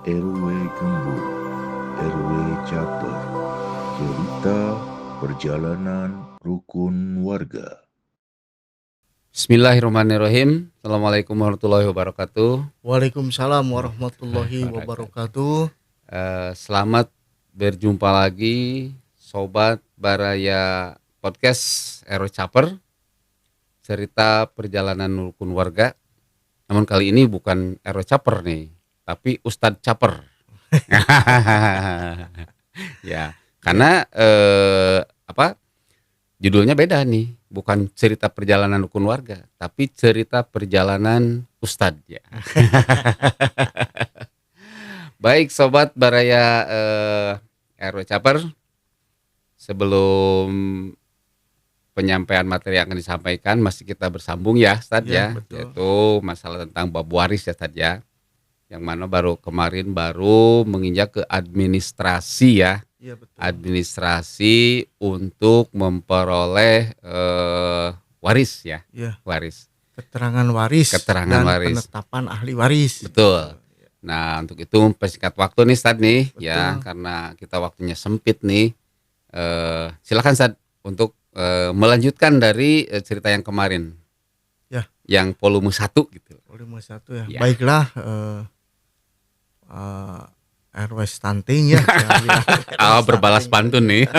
RW Gembul, RW Caper, cerita perjalanan rukun warga. Bismillahirrahmanirrahim. Assalamualaikum warahmatullahi wabarakatuh. Waalaikumsalam warahmatullahi wabarakatuh. Selamat berjumpa lagi Sobat Baraya Podcast RW Caper, cerita perjalanan rukun warga. Namun kali ini bukan RW Caper nih, tapi Ustadz Caper. Ya, karena judulnya beda nih, bukan cerita perjalanan rukun warga, tapi cerita perjalanan Ustadz ya. Baik Sobat Baraya RW Caper, sebelum penyampaian materi yang akan disampaikan masih kita bersambung ya Ustadz Ya, ya, betul. yaitu masalah tentang bab waris ya Ustadz ya, yang mana kemarin baru menginjak ke administrasi ya. Iya betul. Administrasi untuk memperoleh waris ya, Ya, waris, keterangan waris keterangan dan waris. penetapan ahli waris. Betul. Nah untuk itu persingkat waktu nih Stad nih, Betul. ya karena kita waktunya sempit nih, silakan Stad untuk melanjutkan dari cerita yang kemarin, Ya. yang volume 1 gitu. Volume 1 ya. Ya. Baiklah, RW stunting ya. Berbalas pantun nih.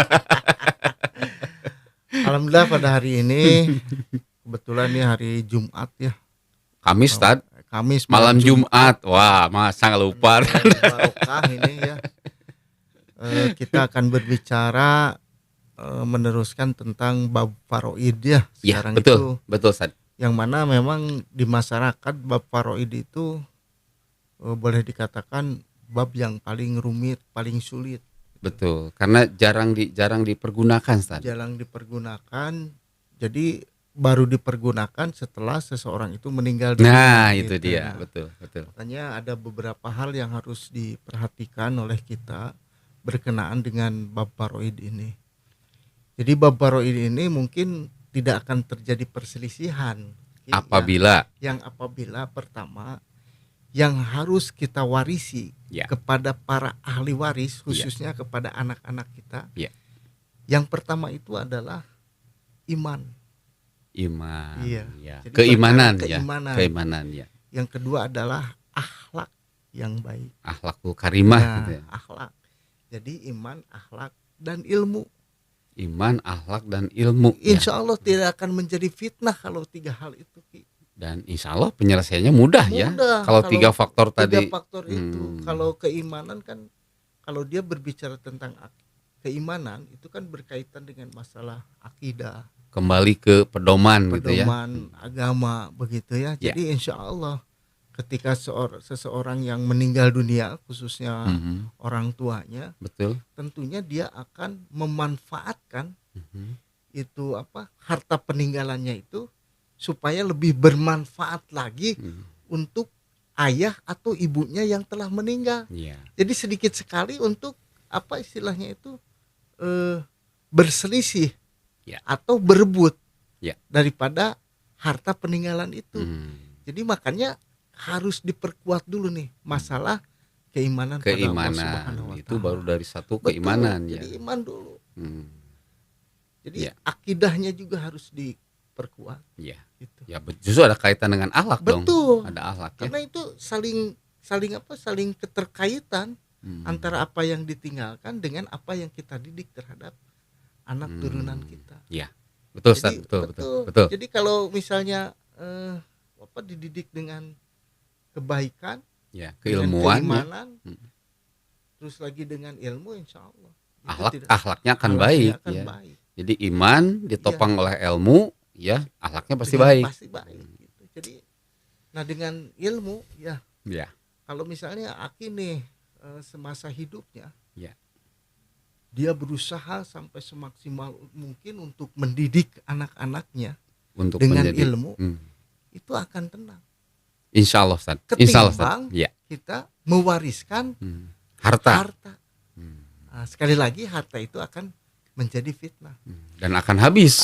Alhamdulillah pada hari ini kebetulan nih hari Jumat ya. Kamis Stad, Kamis malam Jumat. Wah masa nggak lupa. Barokah ini ya. Kita akan berbicara meneruskan tentang bab faraid ya. Ya Sekarang betul, itu betul Stad. yang mana memang di masyarakat bab faraid itu boleh dikatakan bab yang paling rumit, paling sulit. Betul, karena jarang dipergunakan Stad. Jarang dipergunakan, jadi baru dipergunakan setelah seseorang itu meninggal dunia. Nah gitu. itu dia, betul. Makanya ada beberapa hal yang harus diperhatikan oleh kita berkenaan dengan bab faraid ini. Jadi bab faraid ini mungkin tidak akan terjadi perselisihan Apabila yang apabila pertama yang harus kita warisi ya, kepada para ahli waris, khususnya kepada anak-anak kita. Ya. Yang pertama itu adalah iman. Iya. Jadi Keimanan ya. Yang kedua adalah akhlak yang baik. Akhlakul karimah gitu ya. Akhlak. Jadi iman, akhlak dan ilmu. Iman, akhlak dan ilmu. Insya Allah tidak akan menjadi fitnah kalau 3 hal itu. Dan insya Allah penyelesaiannya mudah ya. Kalau 3 faktor tadi. 3 faktor itu. Kalau keimanan kan, kalau dia berbicara tentang keimanan itu kan berkaitan dengan masalah akidah. Kembali ke pedoman gitu ya. Pedoman agama begitu ya. Jadi insya Allah ketika seseorang yang meninggal dunia, khususnya orang tuanya, betul, tentunya dia akan memanfaatkan itu harta peninggalannya itu supaya lebih bermanfaat lagi untuk ayah atau ibunya yang telah meninggal. Jadi sedikit sekali untuk istilahnya itu berselisih atau berebut daripada harta peninggalan itu. Jadi makanya harus diperkuat dulu nih masalah keimanan pada Allah Subhanahu wa Ta'ala. Itu baru dari satu keimanan. Betul, jadi iman dulu. Jadi Ya. akidahnya juga harus diperkuat. Iya. Gitu. Ya justru ada kaitan dengan akhlak dong. Betul. Ada akhlak ya. Karena itu saling keterkaitan antara apa yang ditinggalkan dengan apa yang kita didik terhadap anak turunan kita. Iya. Betul, Jadi, betul. Jadi kalau misalnya dididik dengan kebaikan, ya, keilmuan, keimanan, terus lagi dengan ilmu, insya Allah akhlaknya akan baik. Baik. Jadi iman ditopang oleh ilmu, ya akhlaknya pasti baik. Pasti baik. Gitu. Jadi, nah dengan ilmu, ya. Kalau misalnya Aki nih semasa hidupnya, dia berusaha sampai semaksimal mungkin untuk mendidik anak-anaknya untuk dengan ilmu, itu akan tenang. Insya Allah, Ustaz. Ketimbang kita mewariskan harta. Nah, sekali lagi harta itu akan menjadi fitnah dan akan habis.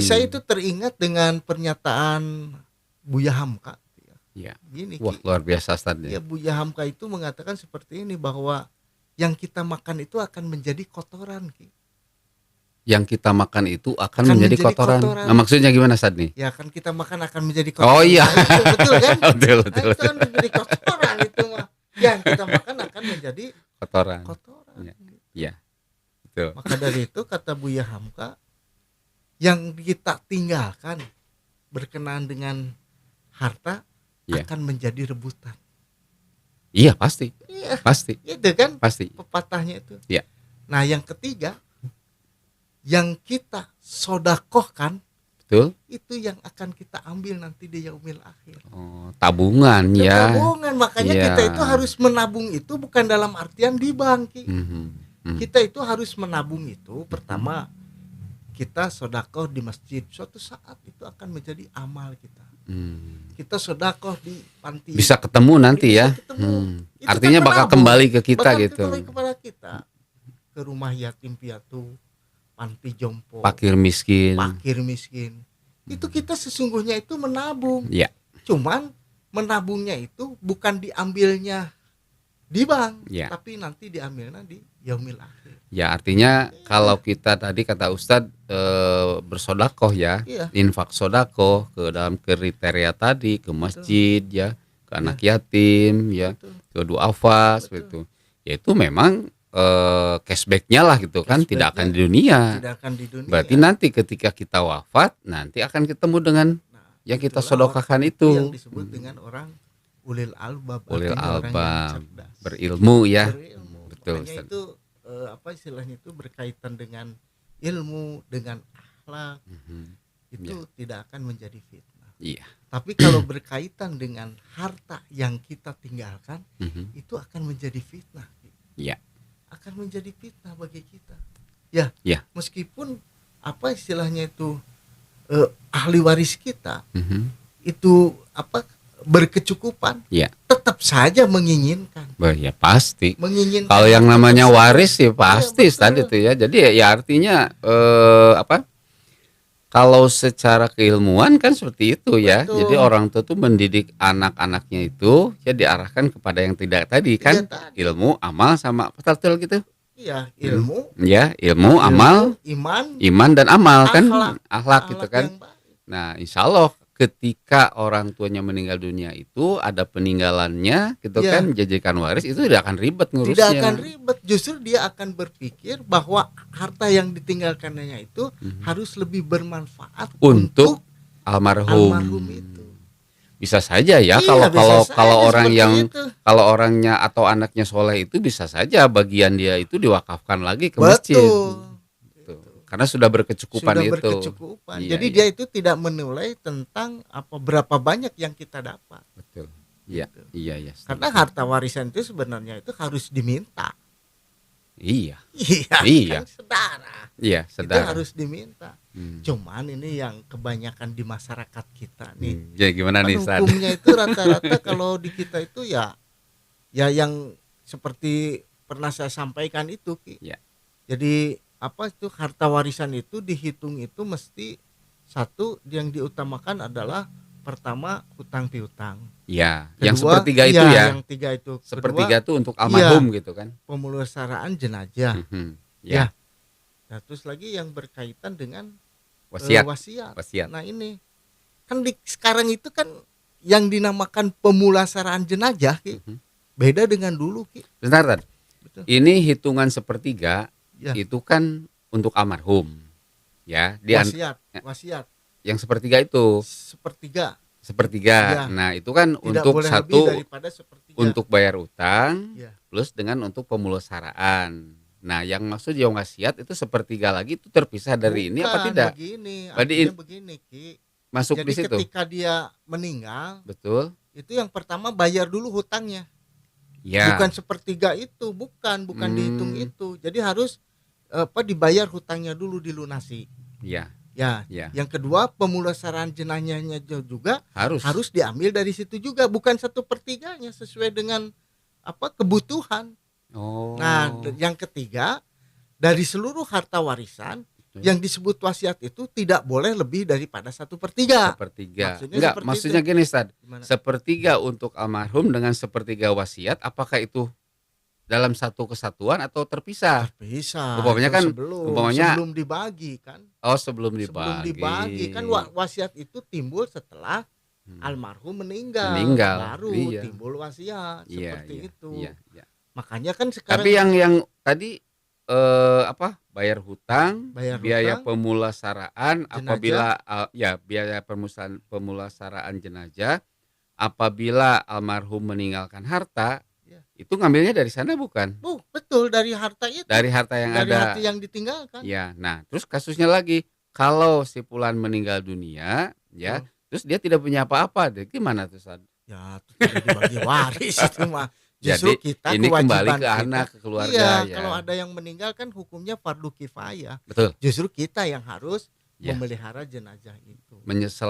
Saya itu teringat dengan pernyataan Buya Hamka Ya. Gini, Wah, luar biasa Ustaz. Ya, Buya Hamka itu mengatakan seperti ini, bahwa yang kita makan itu akan menjadi kotoran, Ki. Yang kita makan itu akan menjadi kotoran. Nah, maksudnya gimana Ustaz nih? Ya, kan kita makan akan menjadi kotoran. Oh iya. Nah, itu betul kan? betul. Nah, itu kan menjadi kotoran itu mah. Yang kita makan akan menjadi kotoran. Ya. Iya. Betul. Maka dari itu kata Buya Hamka, yang kita tinggalkan berkenaan dengan harta akan menjadi rebutan. Iya, pasti. Iya. Pasti. Itu kan pasti pepatahnya itu. Iya. Nah, yang ketiga, yang kita sodakohkan, betul, itu yang akan kita ambil nanti di yaumil akhir. Oh, tabungan itu ya. Tabungan, makanya kita itu harus menabung itu bukan dalam artian di bank. Kita itu harus menabung itu pertama kita sodakoh di masjid, suatu saat itu akan menjadi amal kita. Kita sodakoh di panti, bisa ketemu nanti ya. Artinya kan bakal kembali ke kita gitu. Kembali kepada kita, ke rumah yatim piatu, panti jompo, fakir miskin. Itu kita sesungguhnya itu menabung. Ya. Cuman menabungnya itu bukan diambilnya di bank, tapi nanti diambilnya di yaumil akhir. Ya, artinya kalau kita tadi kata Ustadz bersodakoh ya, infak sodakoh ke dalam kriteria tadi, ke masjid ya, ke anak yatim ya, ke duafa seperti itu. Ya itu memang cashbacknya lah gitu kan, tidak akan di dunia. Berarti nanti ketika kita wafat nanti akan ketemu dengan yang kita sodokakan itu. Yang disebut dengan orang ulil albab, berilmu ya. Betul. Makanya itu apa istilahnya itu berkaitan dengan ilmu, dengan akhlak, itu tidak akan menjadi fitnah. Iya. Tapi kalau berkaitan dengan harta yang kita tinggalkan, itu akan menjadi fitnah. Iya. Akan menjadi fitnah bagi kita. Ya. Meskipun apa istilahnya itu ahli waris kita itu apa berkecukupan, tetap saja menginginkan. Ya pasti. Menginginkan. Kalau yang namanya waris ya pasti tadi itu ya. Jadi ya artinya apa? Kalau secara keilmuan kan seperti itu ya. Jadi orang tua tuh mendidik anak-anaknya itu ya diarahkan kepada yang tidak tadi kan, ilmu, amal sama betul gitu. Iya, ilmu. Ya, ilmu, amal, iman dan amal kan, akhlak gitu kan. Nah, insya Allah ketika orang tuanya meninggal dunia itu ada peninggalannya gitu kan, jadikan waris, itu tidak akan ribet ngurusnya. Tidak akan ribet, justru dia akan berpikir bahwa harta yang ditinggalkannya itu harus lebih bermanfaat untuk almarhum itu. Bisa saja ya, kalau orang yang kalau orangnya atau anaknya soleh itu bisa saja bagian dia itu diwakafkan lagi ke masjid. Karena sudah berkecukupan itu. Jadi dia itu tidak menilai tentang apa berapa banyak yang kita dapat. Betul. Iya. Gitu. Iya. Karena harta warisan itu sebenarnya itu harus diminta. Iya. Kan, saudara. Iya, saudara. Itu harus diminta. Cuman ini yang kebanyakan di masyarakat kita nih. Ya gimana nih, San? Hukumnya itu rata-rata kalau di kita itu ya yang seperti pernah saya sampaikan itu, Ki. Ya. Jadi apa itu harta warisan itu dihitung itu mesti satu yang diutamakan adalah pertama hutang piutang. Ya, yang sepertiga itu ya. Yang tiga itu. Sepertiga itu untuk almarhum gitu kan. Pemulasaraan jenazah. Ya. Nah, terus lagi yang berkaitan dengan wasiat. Nah, ini kan sekarang itu kan yang dinamakan pemulasaraan jenazah, Ki. Beda dengan dulu, Ki. Bentar. Ini hitungan sepertiga. Itu kan untuk almarhum ya, wasiat yang sepertiga itu sepertiga. Nah itu kan tidak untuk satu untuk bayar utang plus dengan untuk pemulasaraan. Nah yang maksud yang wasiat itu sepertiga lagi itu terpisah dari ini apa tidak? Begini Ki. Masuk di situ. Ketika dia meninggal, betul. Itu yang pertama bayar dulu hutangnya. Ya. Bukan sepertiga itu, bukan dihitung itu. Jadi harus dibayar hutangnya dulu, dilunasi. Ya. Yang kedua pemulasaraan jenazahnya juga harus diambil dari situ juga, bukan 1/3-nya sesuai dengan kebutuhan. Nah, yang ketiga dari seluruh harta warisan Yang disebut wasiat itu tidak boleh lebih daripada 1/3. Maksudnya gini Ustaz. Sepertiga untuk almarhum dengan sepertiga wasiat, apakah itu dalam satu kesatuan atau terpisah? Terpisah. Umpamanya kan sebelum dibagi kan. Sebelum dibagi kan wasiat itu timbul setelah almarhum meninggal. Baru timbul wasiat seperti itu. Makanya kan sekarang. Tapi yang tadi bayar hutang, biaya pemulasaraan apabila biaya pemulasaraan jenazah apabila almarhum meninggalkan harta, itu ngambilnya dari sana bukan? Betul, dari harta itu. Dari harta yang dari ada. harta yang ditinggalkan. Ya, nah terus kasusnya lagi, kalau si fulan meninggal dunia, terus dia tidak punya apa-apa, gimana tuh Ustaz? Ya, itu tidak dibagi waris itu mah. Justru kita ini kembali ke anak, ke keluarga. Kalau ada yang meninggal kan hukumnya fardu kifayah. Betul. Justru kita yang harus memelihara jenazah itu.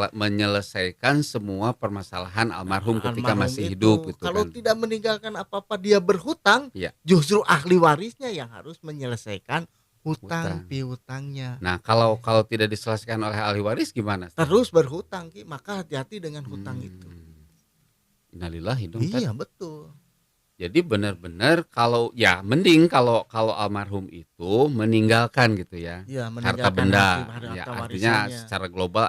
Menyelesaikan semua permasalahan almarhum ketika masih hidup. Gitu kalau kan. tidak meninggalkan apa-apa dia berhutang, justru ahli warisnya yang harus menyelesaikan hutang piutangnya. Nah, kalau tidak diselesaikan oleh ahli waris gimana? Terus berhutang, maka hati-hati dengan hutang itu. Innalillahi dong. Iya, betul. Jadi benar-benar mending kalau almarhum itu meninggalkan gitu ya, harta benda, artinya secara global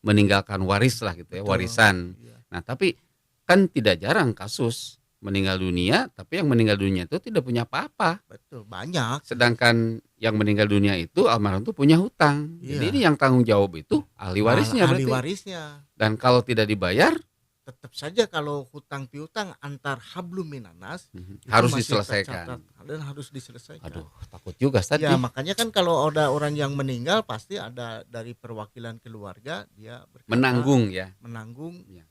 meninggalkan waris lah gitu ya, warisan. Nah tapi kan tidak jarang kasus meninggal dunia, tapi yang meninggal dunia itu tidak punya apa-apa. Betul, banyak. Sedangkan yang meninggal dunia itu almarhum itu punya hutang. Jadi ini yang tanggung jawab itu ahli warisnya berarti. Warisnya. Dan kalau tidak dibayar, tetap saja kalau hutang piutang antar hablum minanas harus diselesaikan dan harus diselesaikan. Aduh, takut juga tadi. Ya, makanya kan kalau ada orang yang meninggal pasti ada dari perwakilan keluarga dia berkata, menanggung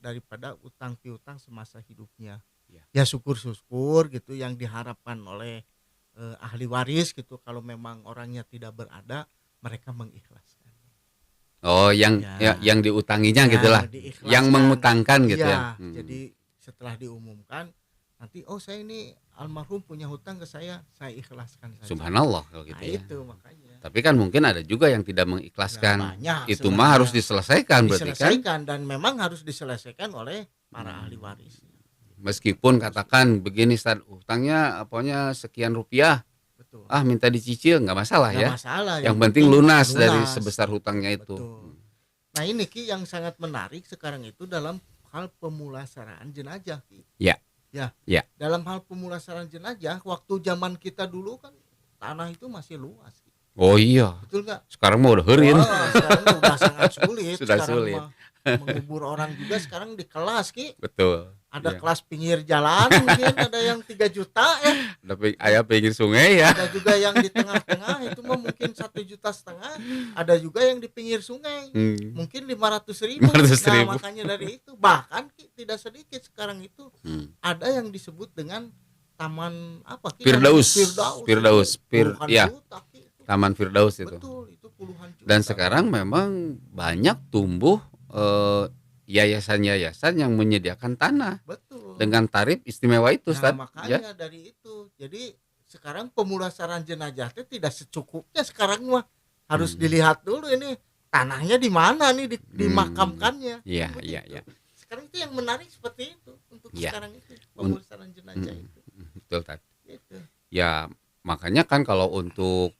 daripada utang piutang semasa hidupnya. Ya syukur-syukur gitu yang diharapkan oleh ahli waris gitu, kalau memang orangnya tidak berada, mereka mengikhlaskan. Yang diutanginya gitulah, yang mengutangkan gitu ya. Jadi setelah diumumkan nanti, saya ini almarhum punya hutang ke saya ikhlaskan saja. Subhanallah kalau gitu ya. Itu makanya. Tapi kan mungkin ada juga yang tidak mengikhlaskan. Itu mah harus diselesaikan berarti kan. Dan memang harus diselesaikan oleh para ahli waris. Meskipun katakan begini, Ustaz, hutangnya sekian rupiah. Betul. Minta dicicil nggak masalah ya. Masalah, yang penting lunas dari sebesar hutangnya itu. Betul. Nah ini Ki yang sangat menarik sekarang itu dalam hal pemulasaraan jenazah Ki. Ya. Dalam hal pemulasaraan jenazah, waktu zaman kita dulu kan tanah itu masih luas Ki. Oh iya. Betul nggak? Sekarang mau udah heureun. Sekarang udah sangat sulit. Sudah sulit. Mengubur orang juga sekarang di kelas Ki. Betul. Ada kelas pinggir jalan mungkin, ada yang 3 juta ya. Ada pinggir sungai ya. Ada juga yang di tengah-tengah itu mah mungkin 1,5 juta. Ada juga yang di pinggir sungai. Mungkin 500.000. Nah, makanya dari itu bahkan tidak sedikit sekarang itu ada yang disebut dengan taman apa? Firdaus. Ya. Taman Firdaus itu. Betul, itu puluhan juta. Dan sekarang memang banyak tumbuh yayasan-yayasan yang menyediakan tanah. Betul. Dengan tarif istimewa itu, Ustaz. Makanya dari itu. Jadi sekarang pemulasaran jenazah itu tidak secukupnya sekarang mah. Harus dilihat dulu ini tanahnya di mana nih dimakamkannya. Iya. Sekarang itu yang menarik seperti itu untuk sekarang itu pemulasaran jenazah itu. Betul, tadi. Gitu. Ya, makanya kan kalau untuk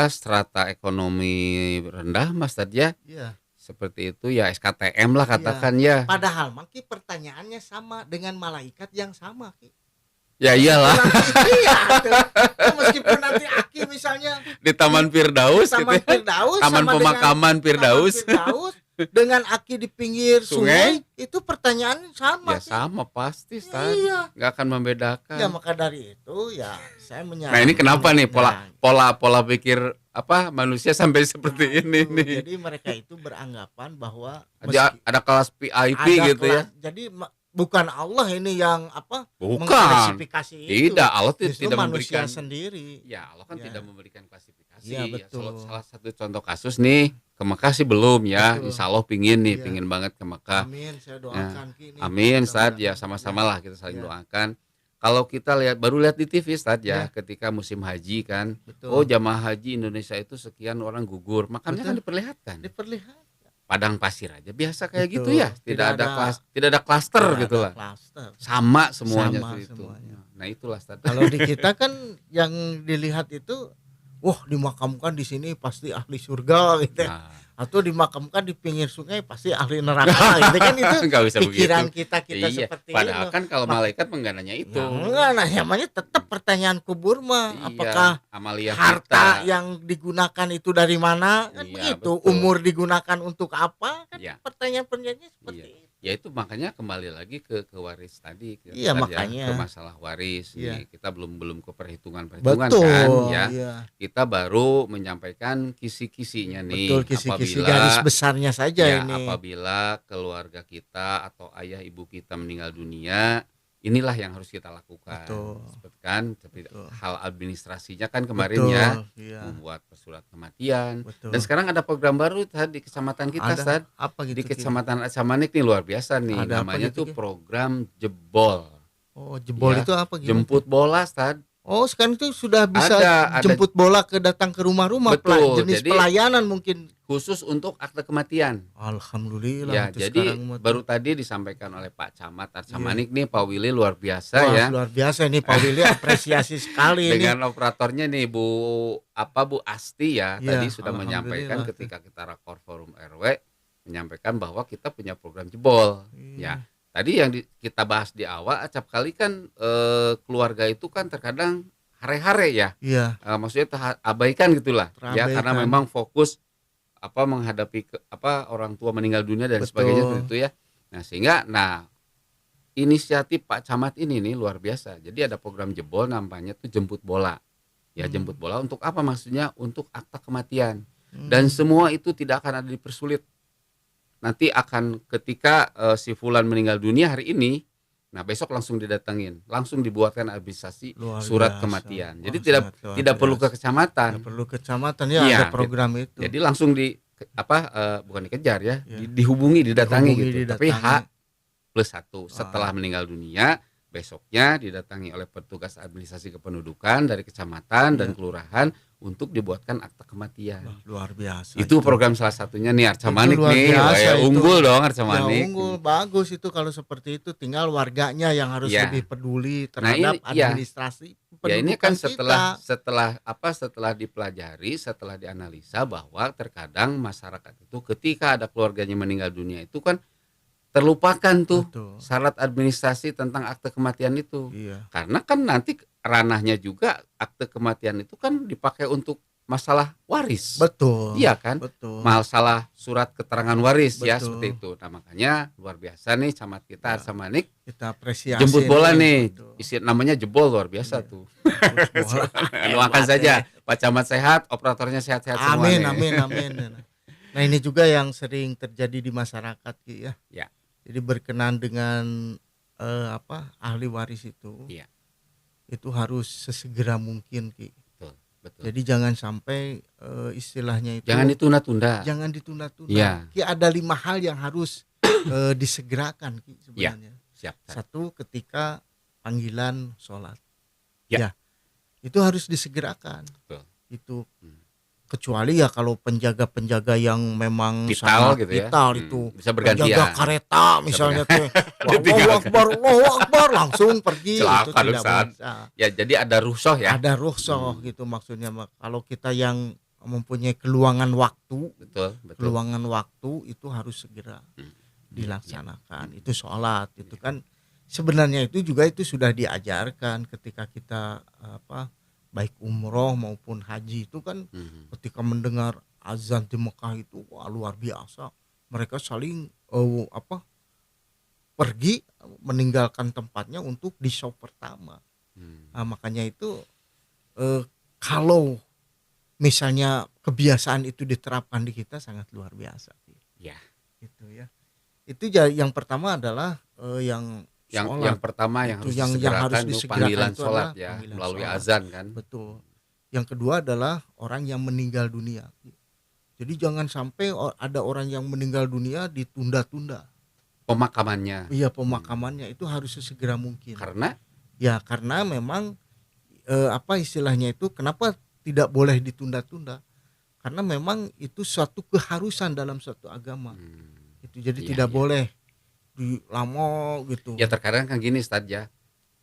strata ekonomi rendah Mas tadi ya. Iya. Seperti itu ya SKTM lah katakan ya. Padahal Ki pertanyaannya sama dengan malaikat yang sama Ki. Ya iyalah. Meskipun nanti Aki misalnya di Taman Firdaus Taman Pemakaman Firdaus dengan Aki di pinggir sungai itu pertanyaannya sama. Ya sama pasti, nggak akan membedakan. Ya maka dari itu ya saya menyarankan. Nah ini kenapa nih pola pikir manusia sampai seperti ini nih. Jadi mereka itu beranggapan bahwa ada kelas VIP gitu ya. Jadi bukan Allah ini yang mengklasifikasi itu. Tidak, Allah tidak memberikan sendiri. Ya, Allah kan tidak memberikan klasifikasi. Ya, betul. Salah satu contoh kasus nih, ke Mekah sih belum ya. Betul. Insya Allah pingin banget ke Mekah. Amin, saya doakan. Amin, Ustaz, ya sama-sama lah kita saling doakan. Kalau kita baru lihat di TV Ustaz Ya. ketika musim haji kan. Betul. Oh, jamaah haji Indonesia itu sekian orang gugur. Makanya kan diperlihatkan. Padang pasir aja biasa kayak Betul. gitu ya. Tidak ada klaster gitu lah. Sama semuanya itu. Nah, itulah Ustaz. Kalau di kita kan yang dilihat itu dimakamkan di sini pasti ahli surga gitu. Atau dimakamkan di pinggir sungai pasti ahli neraka gitu kan, itu pikiran kita iya, seperti itu. Padahal kan kalau malaikat menggananya itu. Enggak, namanya tetap pertanyaan kubur mah, apakah amalia harta kita yang digunakan itu dari mana kan begitu, betul. umur digunakan untuk apa kan, pertanyaan-pertanyaannya seperti itu. Ya itu makanya kembali lagi ke waris tadi makanya ke masalah waris nih. Kita belum ke perhitungan betul, kan ya. Kita baru menyampaikan kisi-kisinya nih. Betul, kisi-kisi garis besarnya saja ini. Apabila keluarga kita atau ayah ibu kita meninggal dunia, inilah yang harus kita lakukan. Seperti kan hal administrasinya kan kemarin membuat surat kematian. Dan sekarang ada program baru tadi di kecamatan kita Ustaz. Apa gitu? Di kecamatan Acamanik nih luar biasa nih. Namanya tuh program jebol. Oh, jebol itu apa gitu? Jemput bola Ustaz. Oh, sekarang itu sudah bisa jemput bola datang ke rumah-rumah. Betul, jenis pelayanan mungkin khusus untuk akte kematian. Alhamdulillah. Ya, jadi baru tadi disampaikan oleh Pak Camat Acamanik nih, Pak Willy luar biasa. Luar biasa nih Pak Willy, apresiasi sekali dengan operatornya nih Bu Asti tadi sudah menyampaikan ketika kita rakor forum RW, menyampaikan bahwa kita punya program jebol. Ya. Tadi yang kita bahas di awal, acap kali kan keluarga itu kan terkadang hare-hare ya. Maksudnya abaikan gitulah. Ya, karena memang fokus menghadapi orang tua meninggal dunia dan sebagainya seperti itu ya. Nah, sehingga inisiatif Pak Camat ini nih luar biasa. Jadi ada program jebol namanya tuh jemput bola. Ya, jemput bola untuk apa maksudnya? Untuk akta kematian. Dan semua itu tidak akan ada dipersulit. Nanti akan ketika si fulan meninggal dunia hari ini, nah besok langsung didatengin, langsung dibuatkan administrasi surat kematian. Jadi tidak perlu ke kecamatan. Tidak perlu ke kecamatan ada program itu. Jadi langsung bukan dikejar ya, dihubungi, didatangi gitu. Tapi H+1 setelah meninggal dunia, besoknya didatangi oleh petugas administrasi kependudukan dari kecamatan dan kelurahan untuk dibuatkan akta kematian. Luar biasa. Itu program salah satunya nih Acamanik nih. Unggul dong Acamanik. Unggul, bagus itu kalau seperti itu, tinggal warganya yang harus lebih peduli terhadap administrasi pendudukan. Ya ini kan setelah dipelajari, setelah dianalisa bahwa terkadang masyarakat itu ketika ada keluarganya meninggal dunia itu kan terlupakan tuh syarat administrasi tentang akte kematian itu. Karena kan nanti ranahnya juga akte kematian itu kan dipakai untuk masalah waris. Betul. Iya kan? Betul. Masalah surat keterangan waris ya seperti itu. Nah, makanya luar biasa nih camat kita Acamanik. Kita apresiasi. Jemput bola nih. Isi namanya jebol luar biasa tuh. Doakan saja Pak Camat sehat, operatornya sehat-sehat semua. Amin. Nah, ini juga yang sering terjadi di masyarakat Ki ya. Jadi berkenan dengan ahli waris itu. Itu harus sesegera mungkin Ki. Betul. Jadi jangan sampai istilahnya itu jangan ditunda-tunda. Ki ada 5 hal yang harus disegerakan Ki sebenarnya. Siap. Satu, ketika panggilan sholat. Itu harus disegerakan. Betul. Itu kecuali ya kalau penjaga-penjaga yang memang vital sangat gitu vital ya. itu Bisa bergantian. Penjaga kereta misalnya tuh. Allahu Akbar langsung pergi. Itu tidak bisa. Ya, jadi ada rukhsah ya. Ada rukhsah gitu maksudnya. Kalau kita yang mempunyai keluangan waktu, keluangan waktu itu harus segera dilaksanakan. Itu sholat itu kan sebenarnya itu juga itu sudah diajarkan ketika kita baik umroh maupun haji itu kan ketika mendengar azan di Mekah itu luar biasa. Mereka saling pergi meninggalkan tempatnya untuk di show pertama. Nah, makanya itu kalau misalnya kebiasaan itu diterapkan di kita sangat luar biasa. Gitu ya. Itu yang pertama adalah yang pertama yang harus disegerakan panggilan sholat ya, melalui azan kan. Betul. Yang kedua adalah orang yang meninggal dunia. Jadi jangan sampai ada orang yang meninggal dunia ditunda-tunda pemakamannya. Iya, pemakamannya itu harus sesegera mungkin. Karena Ya karena memang apa istilahnya itu, kenapa tidak boleh ditunda-tunda? Karena memang itu suatu keharusan dalam suatu agama. Itu jadi tidak boleh lama gitu. Ya terkadang kan gini Ustaz ya.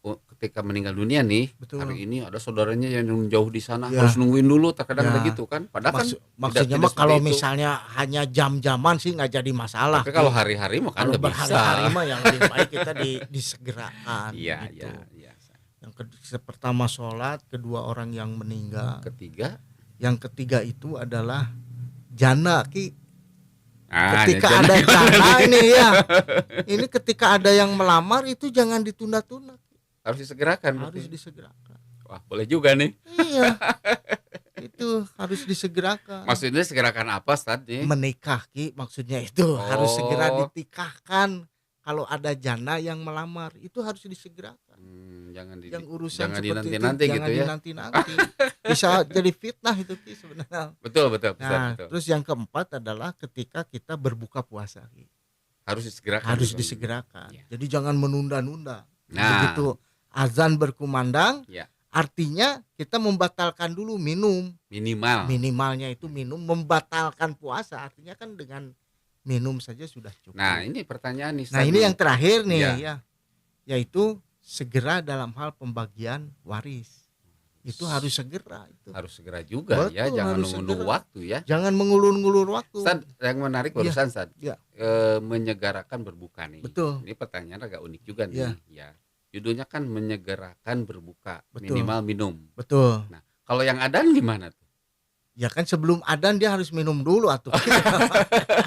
Ketika meninggal dunia nih, Betul. hari ini ada saudaranya yang jauh di sana, harus nungguin dulu, terkadang ada gitu kan. Padahal kan maksudnya mah kalau misalnya hanya jam-jaman sih nggak jadi masalah. Tapi kalau hari-hari mah kan nggak bisa. Berhari-hari mah yang lebih baik kita disegerakan. Iya, gitu. iya. Yang pertama sholat, kedua orang yang meninggal. Yang ketiga itu adalah jana Ki. Ketika ada jana ini ya, ini ketika ada yang melamar itu jangan ditunda-tunda. Harus disegerakan. Harus disegerakan. Wah, boleh juga nih. Iya. Itu harus disegerakan. Maksudnya segerakan apa tadi? Menikah Ki, maksudnya itu harus segera ditikahkan. Kalau ada janda yang melamar itu harus disegerakan. Yang urusan jangan seperti dinanti-nanti itu, gitu ya. Dinanti-nanti. Bisa jadi fitnah itu Ki sebenarnya. Betul. Nah, terus yang keempat adalah ketika kita berbuka puasa Ki. Harus disegerakan. Harus disegerakan. Ya. Jadi jangan menunda-nunda. Nah, begitu azan berkumandang, artinya kita membatalkan dulu minum. Minimalnya itu minum, membatalkan puasa. Artinya kan dengan minum saja sudah cukup. Nah, ini pertanyaan nih. Nah, ini yang terakhir nih ya. Yaitu segera dalam hal pembagian waris. Itu harus segera itu. Harus segera juga. Betul, ya, jangan nunggu waktu ya. Jangan mengulur-ngulur waktu. Ustaz, yang menarik barusan Ustaz. Menyegerakan berbuka nih. Betul. Ini pertanyaan agak unik juga nih. Ya. Judulnya kan menyegerakan berbuka. Betul. Minimal minum. Betul. Nah, kalau yang adan gimana tuh? Ya kan sebelum adan dia harus minum dulu atau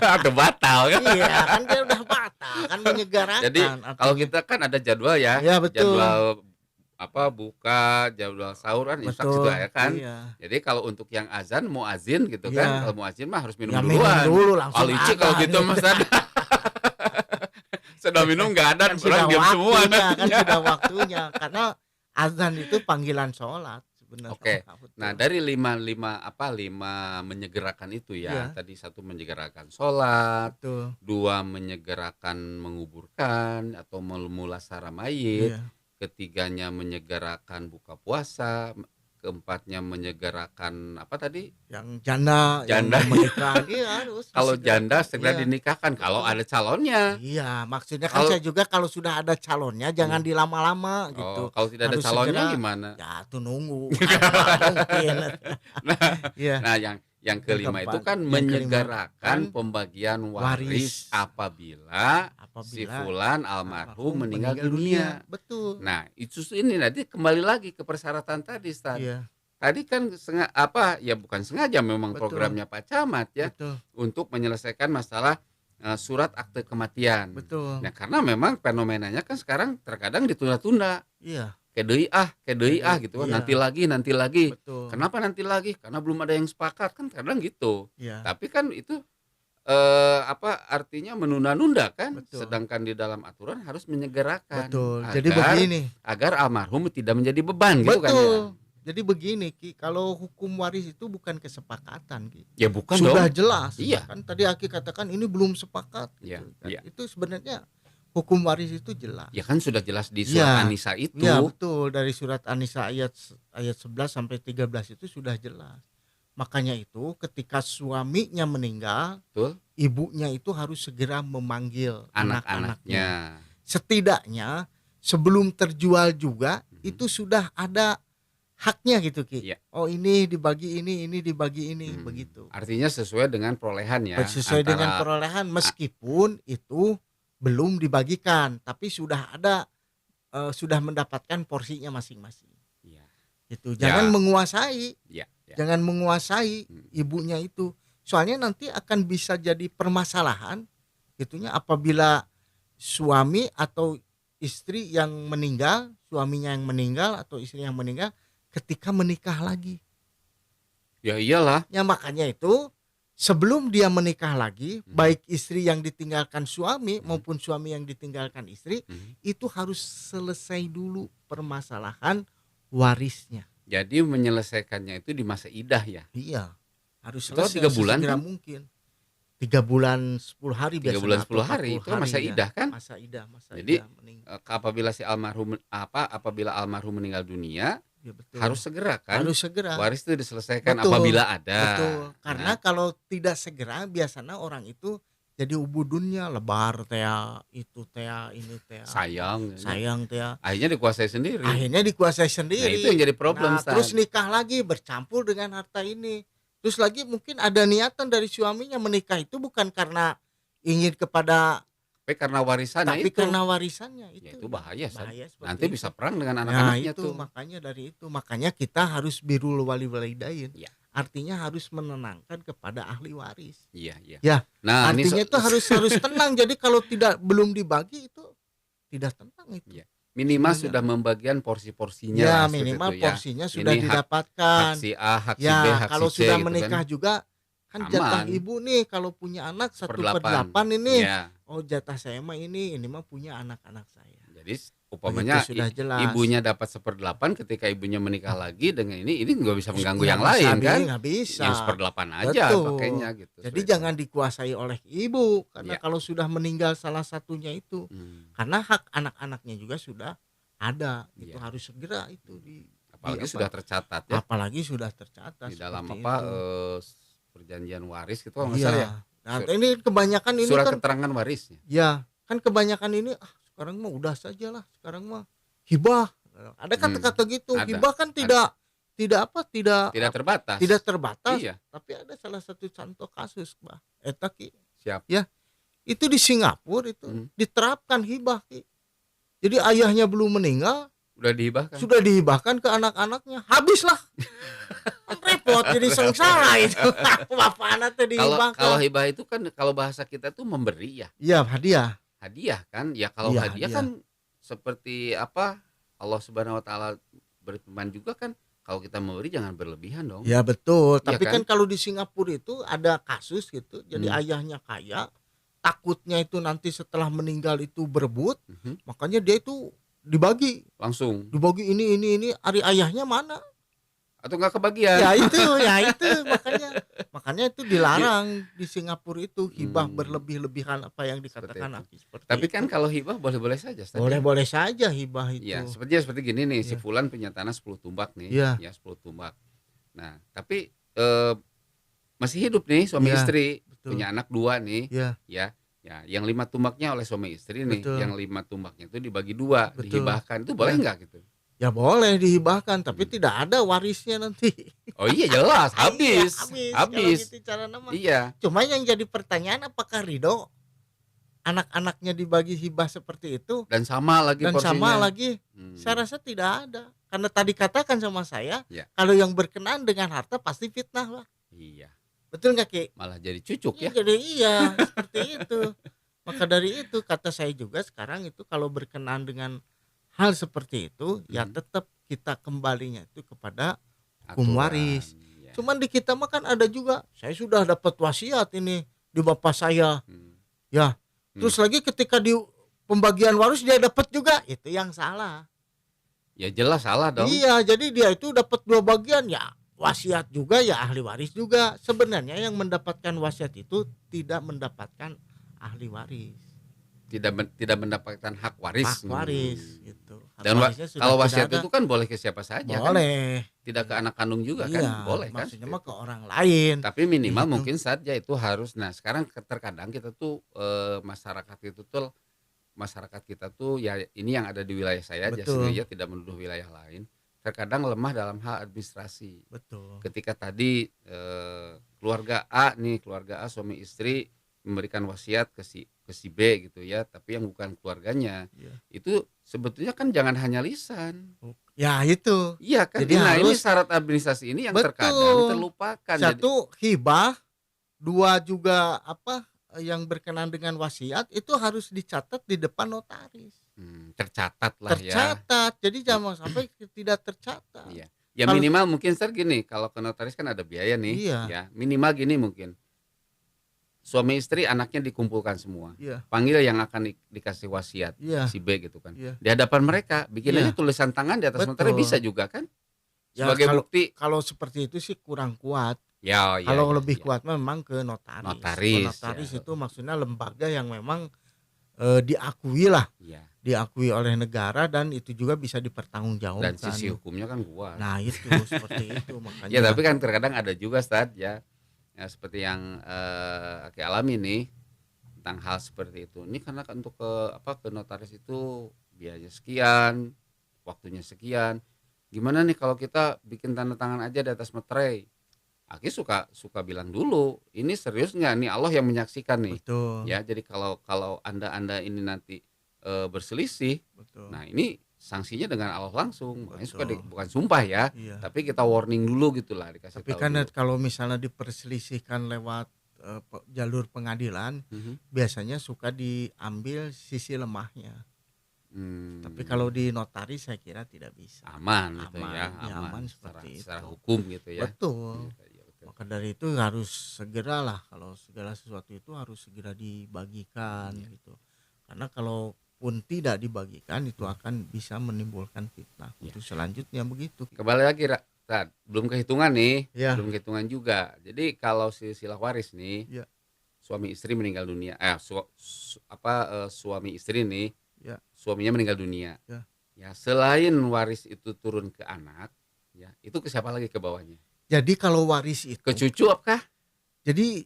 atau batal kan? Iya kan dia udah batal kan menyegerakan. Jadi kalau kita kan ada jadwal ya. Iya betul. Jadwal buka, jadwal sahur kan imsak gitu ya kan. Iya. Jadi kalau untuk yang azan muazin gitu kan, kalau muazin mah harus minum ya, duluan. Minum dulu langsung. Kalau gitu Mas ada. Sudah minum nggak ada, kan sudah diam semua kan sudah waktunya karena azan itu panggilan sholat sebenarnya. Oke. Nah, dari lima menyegerakan itu ya. Tadi satu menyegerakan sholat, dua menyegerakan menguburkan atau memulasara mayit, ketiganya menyegerakan buka puasa, keempatnya menyegerakan apa tadi? Yang janda yang menikah. Iya harus. Kalau janda segera dinikahkan kalau ada calonnya. Iya, maksudnya kan saya juga kalau sudah ada calonnya jangan dilama-lama gitu. Kalau tidak ada calonnya gimana? Ya tuh nunggu. Nah, yang kelima itu kan menyegerakan pembagian waris apabila si fulan almarhum meninggal dunia. Betul. Nah, itu ini nanti kembali lagi ke persyaratan tadi, Ustaz. Tadi kan bukan sengaja memang programnya Pak Camat ya. Betul. Untuk menyelesaikan masalah surat akte kematian. Betul. Nah, karena memang fenomenanya kan sekarang terkadang ditunda-tunda. Iya. Kedei gitu kan. Iya. Nanti lagi. Betul. Kenapa nanti lagi? Karena belum ada yang sepakat kan kadang gitu. Iya. Tapi kan itu artinya menunda-nunda kan. Betul. Sedangkan di dalam aturan harus menyegerakan. Betul. Jadi begini, agar almarhum tidak menjadi beban. Betul. Gitu kan ya. Jadi begini Ki, kalau hukum waris itu bukan kesepakatan Ki. Ya bukan sudah dong. Jelas. Iya. Kan tadi Aki katakan ini belum sepakat gitu. Kan. Iya. Itu sebenarnya hukum waris itu jelas. Ya kan sudah jelas di surat An-Nisa itu. Ya betul, dari surat An-Nisa ayat 11 sampai 13 itu sudah jelas. Makanya itu ketika suaminya meninggal, betul, ibunya itu harus segera memanggil anak-anaknya. Setidaknya sebelum terjual juga itu sudah ada haknya gitu Ki. Ya. Oh ini dibagi ini dibagi ini begitu. Artinya sesuai dengan perolehan ya. Sesuai dengan perolehan meskipun itu belum dibagikan, tapi sudah ada sudah mendapatkan porsinya masing-masing. Ya. Gitu. Jangan menguasai. Ya. Jangan menguasai ibunya itu. Soalnya nanti akan bisa jadi permasalahan gitunya apabila suami atau istri yang meninggal, suaminya yang meninggal atau istri yang meninggal ketika menikah lagi. Ya iyalah. Ya makanya itu sebelum dia menikah lagi, baik istri yang ditinggalkan suami maupun suami yang ditinggalkan istri, itu harus selesai dulu permasalahan warisnya. Jadi menyelesaikannya itu di masa idah ya? Iya, harus selesai 3 bulan segera kan? mungkin. 3 bulan 10 hari 3 biasanya bulan atau 10 hari 40 itu kan masa ya. idah kan? Masa idah Jadi meninggal. apabila almarhum meninggal dunia Ya, betul. harus segera kan? Harus segera. Waris itu diselesaikan Betul. apabila ada. Betul. Karena Nah, kalau tidak segera biasanya orang itu jadi ubudunnya lebar teh, itu teh, ini teh. sayang teh. akhirnya dikuasai sendiri. Akhirnya dikuasai sendiri. Nah, itu yang jadi problem, Nah, terus nikah lagi bercampur dengan harta ini. Terus lagi mungkin ada niatan dari suaminya menikah itu bukan karena ingin kepada, tapi karena warisannya tapi itu. karena warisannya itu. Ya, itu bahaya nanti itu. bisa perang dengan Nah, anak-anaknya itu tuh. makanya kita harus birrul walidain. Ya. Artinya harus menenangkan kepada ahli waris. Iya. Ya. Nah, artinya itu harus tenang. Jadi kalau belum dibagi itu tidak tenang itu. Ya. Minimal sebenarnya sudah membagian porsi-porsinya ya, lah, minimal itu, porsinya sudah ini didapatkan. Hak si A, hak si ya, B, hak kalau si C sudah gitu menikah kan. juga kan jatah ibu nih kalau punya anak 1/8 ini. Ya. Oh, jatah saya mah ini mah punya anak-anak saya. Jadi umpamanya sudah jelas. Ibunya dapat 1/8 ketika ibunya menikah lagi dengan ini nggak bisa mengganggu yang bisa, lain kan? Nggak bisa. Yang 1/8 aja Betul. pakainya gitu. Jadi jangan dikuasai oleh ibu karena Ya. kalau sudah meninggal salah satunya itu, karena hak anak-anaknya juga sudah ada, itu harus segera itu apalagi sudah tercatat ya. Apalagi sudah tercatat Di dalam itu. perjanjian waris gitu kalau nggak salah ya. Nah, ini kebanyakan ini Surat kan keterangan warisnya. ya, kan kebanyakan ini sekarang mah udah saja lah, sekarang mah hibah. Ada kata-kata gitu. Ada. Hibah kan tidak terbatas. Tidak terbatas. Iya. Tapi ada salah satu contoh kasus, Bah. Eta Ki. Siap. Ya. Itu di Singapura itu diterapkan hibah, Ki. Jadi ayahnya belum meninggal, sudah dihibahkan ke anak-anaknya. Habislah. Kan repot jadi sengsara itu. Bapak anak teh dihibahkan. Kalau hibah itu kan kalau bahasa kita tuh memberi ya. Iya, hadiah. Hadiah kan? Ya kalau hadiah kan seperti apa? Allah Subhanahu wa taala berfirman juga kan, kalau kita memberi jangan berlebihan dong. Ya betul, tapi kan? kan kalau di Singapura itu ada kasus gitu. Jadi ayahnya kaya, takutnya itu nanti setelah meninggal itu berebut, makanya dia itu dibagi ini hari ayahnya mana atau nggak kebagian. Ya itu makanya itu dilarang di Singapura itu hibah berlebih-lebihan apa yang dikatakan seperti tapi itu. kan kalau hibah boleh-boleh saja. Boleh-boleh saja hibah itu. Ya, seperti gini nih, si fulan punya tanah 10 tumbak nih, ya 10 tumbak. Nah, tapi masih hidup nih suami istri, punya anak 2 nih. Ya, yang 5 tumbaknya oleh suami istri nih, yang 5 tumbaknya itu dibagi 2, dihibahkan. Itu boleh enggak gitu? Ya boleh dihibahkan, tapi tidak ada warisnya nanti. Oh iya jelas, habis. Gitu cara nama. Iya. Cuma yang jadi pertanyaan apakah ridho anak-anaknya dibagi hibah seperti itu? Dan sama lagi porsinya. Saya rasa tidak ada. Karena tadi katakan sama saya, kalau yang berkenaan dengan harta pasti fitnah lah. Iya. Betul nggak, Ki? Malah jadi cucuk ya. Jadi seperti itu. Maka dari itu kata saya juga sekarang itu kalau berkenaan dengan hal seperti itu ya tetap kita kembalinya itu kepada hukum waris. Cuman di kita mah kan ada juga, saya sudah dapat wasiat ini di bapak saya. Ya. Terus lagi ketika di pembagian waris dia dapat juga, itu yang salah. Ya jelas salah dong. Iya, jadi dia itu dapat 2 bagian ya. Wasiat juga ya ahli waris juga. Sebenarnya yang mendapatkan wasiat itu tidak mendapatkan ahli waris. Tidak mendapatkan hak waris. Gitu. Dan kalau wasiat itu kan boleh ke siapa saja. Boleh. Kan? Tidak ke anak kandung juga kan? Boleh kan? Maksudnya mah ke orang lain. Tapi minimal mungkin saja itu harus. Nah sekarang terkadang kita tuh masyarakat kita tuh ya ini yang ada di wilayah saya aja sendiri, tidak menuduh wilayah lain. Terkadang lemah dalam hal administrasi. Betul. Ketika tadi keluarga A suami istri memberikan wasiat ke si B gitu ya, tapi yang bukan keluarganya itu sebetulnya kan jangan hanya lisan. Ya itu. Iya kan. Jadi ini syarat administrasi ini yang terkadang terlupakan. 1 hibah, 2 juga yang berkenaan dengan wasiat itu harus dicatat di depan notaris. Tercatat lah ya. Tercatat. Jadi jangan sampai tidak tercatat. Iya. Ya minimal mungkin gini, kalau ke notaris kan ada biaya nih. Iya. Ya minimal gini mungkin. Suami istri anaknya dikumpulkan semua. Iya. Panggil yang akan dikasih wasiat si B gitu kan. Di hadapan mereka bikin aja tulisan tangan di atas notaris bisa juga kan? Sebagai bukti. Kalau seperti itu sih kurang kuat. Ya, Kalau ya, lebih ya. kuat memang ke notaris. Notaris, Notaris ya. itu maksudnya lembaga yang memang diakui lah, Ya. diakui oleh negara dan itu juga bisa dipertanggungjawabkan. Dan sisi hukumnya kan kuat. Nah itu seperti itu makanya. Ya tapi kan terkadang ada juga Stad ya, seperti yang Aki alami nih tentang hal seperti itu. Ini karena untuk ke notaris itu biaya sekian, waktunya sekian. Gimana nih kalau kita bikin tanda tangan aja di atas materai? Aki suka bilang dulu, ini serius nggak nih, Allah yang menyaksikan nih. Betul. Ya jadi kalau anda ini nanti berselisih, Betul. nah ini sanksinya dengan Allah langsung. Makanya bukan sumpah ya, Iya. tapi kita warning dulu gitulah, dikasih Tapi tahu kan dulu. kalau misalnya diperselisihkan lewat jalur pengadilan, biasanya suka diambil sisi lemahnya. Tapi kalau di notaris saya kira tidak bisa. Aman gitu ya, aman seperti seperti secara itu. hukum gitu ya. Betul. Iya, betul. Maka dari itu harus segeralah, kalau segala sesuatu itu harus segera dibagikan gitu. Karena kalaupun tidak dibagikan itu akan bisa menimbulkan fitnah. Untuk selanjutnya begitu. Kembali lagi Rad, belum kehitungan nih, Ya. belum kehitungan juga. Jadi kalau silsilah waris nih, Ya. suami istri meninggal dunia, suami istri nih, Ya. suaminya meninggal dunia. Ya. Ya selain waris itu turun ke anak, ya itu ke siapa lagi ke bawahnya? Jadi kalau waris itu, Ke cucu apakah? jadi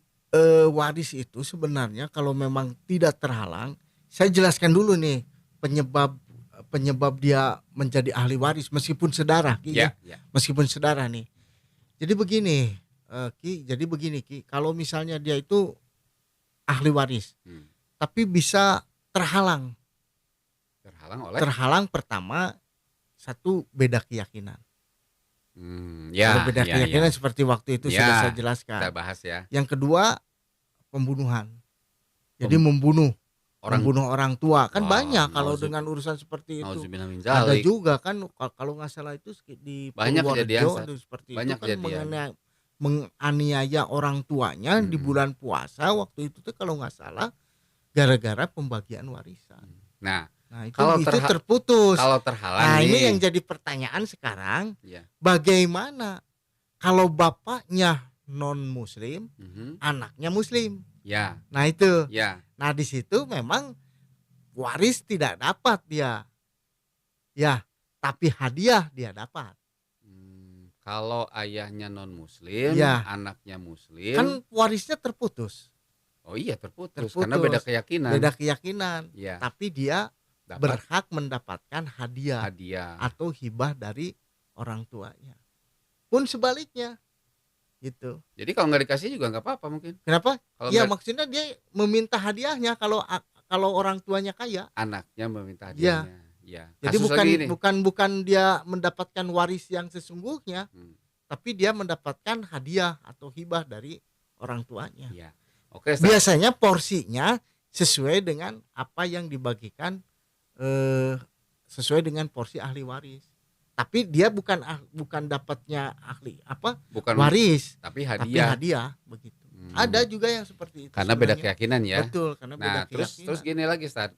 waris itu sebenarnya kalau memang tidak terhalang, saya jelaskan dulu nih penyebab dia menjadi ahli waris meskipun saudara, Ki, ya. Meskipun saudara nih. Jadi begini, Ki, Ki, kalau misalnya dia itu ahli waris, tapi bisa terhalang. Terhalang pertama, satu beda keyakinan. Kalau beda keyakinan seperti waktu itu sudah saya jelaskan. Kita bahas ya. Yang kedua, pembunuhan. Jadi membunuh orang tua kan. Banyak kalau dengan urusan seperti itu. Ada juga kan kalau nggak salah itu di Purworejo seperti banyak itu kan, menganiaya orang tuanya di bulan puasa waktu itu tuh kalau nggak salah gara-gara pembagian warisan. Nah itu terputus. Kalau terhalang. Nah ini yang jadi pertanyaan sekarang, bagaimana kalau bapaknya non muslim, anaknya muslim? Ya. Nah itu. Ya. Nah di situ memang waris tidak dapat dia. Ya, tapi hadiah dia dapat. Kalau ayahnya non muslim, anaknya muslim, kan warisnya terputus. Oh iya terputus. Karena beda keyakinan. Beda keyakinan. Ya. Tapi dia berhak mendapatkan hadiah atau hibah dari orang tuanya. Pun sebaliknya. Gitu. Jadi kalau nggak dikasih juga nggak apa-apa mungkin. Kenapa? Ya maksudnya dia meminta hadiahnya kalau orang tuanya kaya. Anaknya meminta hadiahnya. Ya. Jadi bukan dia mendapatkan waris yang sesungguhnya, tapi dia mendapatkan hadiah atau hibah dari orang tuanya. Ya. Oke. Biasanya porsinya sesuai dengan apa yang dibagikan, sesuai dengan porsi ahli waris. Tapi dia bukan dapatnya waris, tapi hadiah begitu. Ada juga yang seperti itu. Karena beda keyakinan ya. Betul, karena beda keyakinan. Terus gini lagi Ustaz.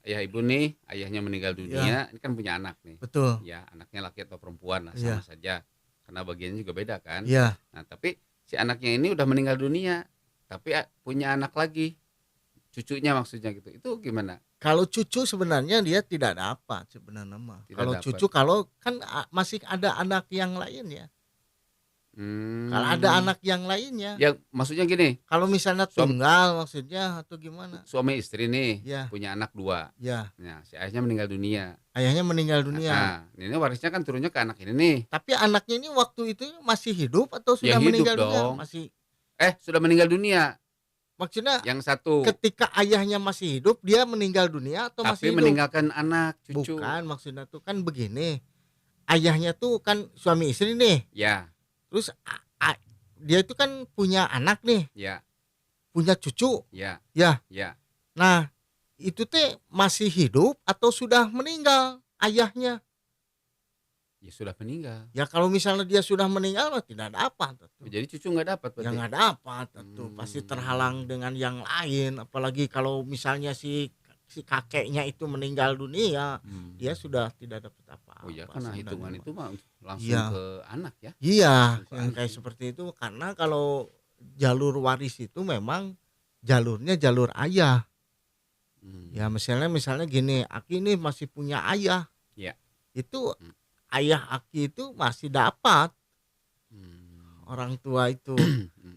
Ayah ibu nih, ayahnya meninggal dunia, ini kan punya anak nih. Betul. Ya, anaknya laki atau perempuan lah sama saja. Karena bagiannya juga beda kan. Iya. Nah, tapi si anaknya ini udah meninggal dunia, tapi punya anak lagi. Cucunya maksudnya gitu. Itu gimana? Kalau cucu sebenarnya dia tidak dapat sebenarnya mah. Kalau cucu kalau kan masih ada anak yang lain ya. Kalau ada anak yang lainnya. Ya maksudnya gini. Kalau misalnya tunggal maksudnya atau gimana? Suami istri nih punya anak 2. Ya. Nah si ayahnya meninggal dunia. Ayahnya meninggal dunia. Nah ini warisnya kan turunnya ke anak ini nih. Tapi anaknya ini waktu itu masih hidup atau sudah meninggal dunia? Masih. Sudah meninggal dunia. Maksudnya yang satu ketika ayahnya masih hidup dia meninggal dunia atau masih hidup? Tapi meninggalkan anak cucu. Bukan, maksudnya tuh kan begini. Ayahnya tuh kan suami istri nih. Ya. Terus dia itu kan punya anak nih. Ya. Punya cucu. Ya. Ya. Ya. Nah, itu teh masih hidup atau sudah meninggal ayahnya? Ya sudah meninggal. Ya kalau misalnya dia sudah meninggal mah tidak dapat. Jadi cucu nggak dapat. Ya nggak dapat tentu. Pasti terhalang dengan yang lain. Apalagi kalau misalnya si si kakeknya itu meninggal dunia, dia sudah tidak dapat apa-apa. Oh iya, karena hitungan itu mah langsung Iya. ke anak ya. Iya, Langsung ke yang anak. kayak seperti itu karena kalau jalur waris itu memang jalurnya jalur ayah. Ya misalnya gini, Aki ini masih punya ayah. Iya. Itu ayah Aki itu masih dapat orang tua itu.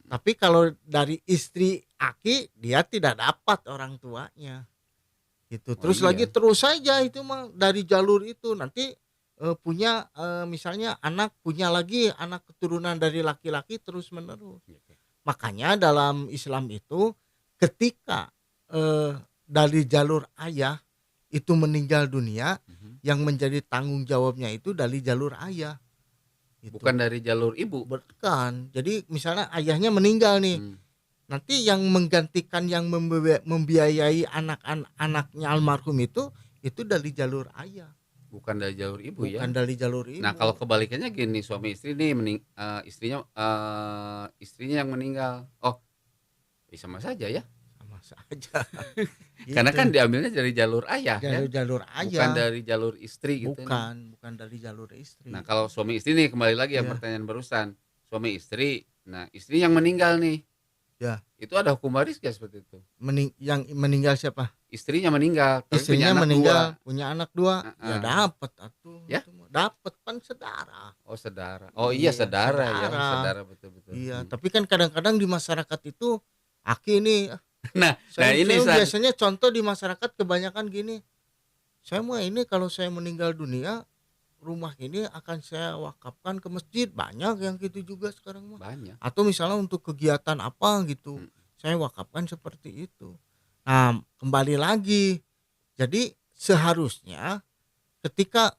Tapi kalau dari istri Aki dia tidak dapat orang tuanya. Gitu. Terus iya. lagi terus saja itu mah dari jalur itu nanti punya misalnya anak punya lagi anak keturunan dari laki-laki terus menerus. Makanya dalam Islam itu ketika dari jalur ayah itu meninggal dunia, yang menjadi tanggung jawabnya itu dari jalur ayah. Gitu. Bukan dari jalur ibu. Bukan. Jadi misalnya ayahnya meninggal nih. Nanti yang menggantikan yang membiayai anak-anaknya almarhum itu dari jalur ayah. Bukan dari jalur ibu ya. Bukan dari jalur ibu. Nah, kalau kebalikannya gini, suami istri nih istrinya yang meninggal. Oh, sama saja ya. Sama saja. Karena kan diambilnya dari jalur ayah ya. Jalur ayah. Bukan dari jalur istri gitu. Bukan dari jalur istri. Nah, kalau suami istri nih kembali lagi ya pertanyaan barusan. Suami istri. Nah, istri yang meninggal nih. Ya. Itu ada hukum waris gak seperti itu? Yang meninggal siapa? Istrinya meninggal. Istrinya meninggal, punya anak dua. Ya dapat atuh. Ya? Dapat kan saudara. Oh, saudara. Oh iya, saudara ya. Saudara betul-betul. Iya, tapi kan kadang-kadang di masyarakat itu Aki ini ini biasanya contoh di masyarakat kebanyakan gini. Saya mah ini kalau saya meninggal dunia, rumah ini akan saya wakafkan ke masjid. Banyak yang gitu juga sekarang mah. Banyak. Atau misalnya untuk kegiatan apa gitu, saya wakafkan seperti itu. Nah, kembali lagi. Jadi seharusnya ketika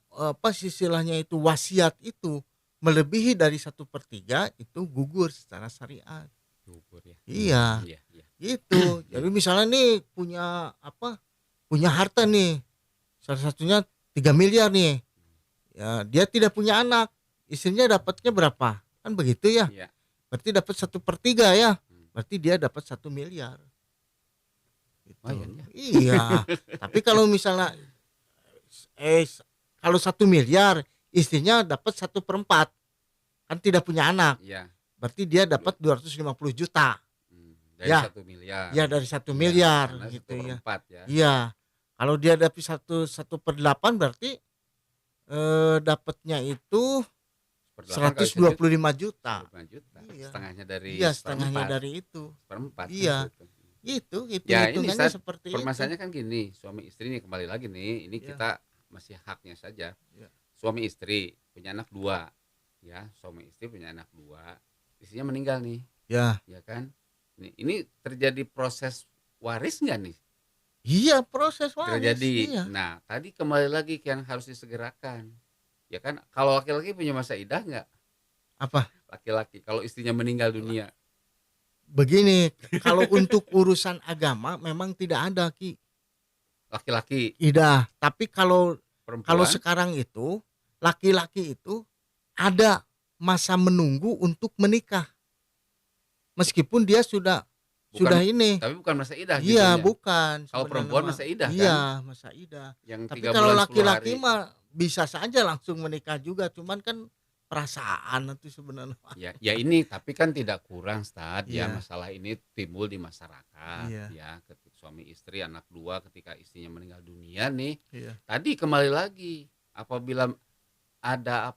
istilahnya itu wasiat itu melebihi dari 1/3 itu gugur secara syariat. Gugur ya. Iya. Gitu. Jadi misalnya nih punya harta nih. Salah satunya 3 miliar nih. Ya, dia tidak punya anak. Istrinya dapatnya berapa? Kan begitu ya. Iya. Berarti dapat 1/3 ya. Berarti dia dapat 1 miliar. Gitu. Iya. Tapi kalau misalnya kalau 1 miliar istrinya dapat 1/4 kan tidak punya anak. Iya. Berarti dia dapat 250 juta. Dari 1 miliar. Ya dari 1 miliar gitu ya. Iya. Kalau dia dapat 1/8 berarti dapatnya itu 125 juta. Iya. Setengahnya dari setengahnya dari itu. Seperempat. Iya. Itu ya, hitungannya ini seperti permasalahannya kan gini, suami istri nih kembali lagi nih, ini kita masih haknya saja. Suami istri punya anak 2. Ya, suami istri punya anak 2. Istrinya meninggal nih. Ya kan? Ini terjadi proses waris enggak nih? Iya, proses waris. Terjadi. Iya. Nah, tadi kembali lagi yang harus disegerakan. Ya kan, kalau laki-laki punya masa idah enggak? Apa? Laki-laki kalau istrinya meninggal dunia. Begini, kalau untuk urusan agama memang tidak ada Ki. Laki-laki. Idah, tapi kalau perempuan, sekarang itu laki-laki itu ada masa menunggu untuk menikah. Meskipun dia sudah ini. Tapi bukan masa idah. Iya, bukan. Kalau perempuan masa idah kan? Iya, masa idah. Tapi kalau laki-laki mah bisa saja langsung menikah juga, cuman kan perasaan itu sebenarnya. Ya ini tapi kan tidak kurang Stad. Ya masalah ini timbul di masyarakat. Ya ketika suami istri anak 2 ketika istrinya meninggal dunia nih. Tadi kembali lagi apabila ada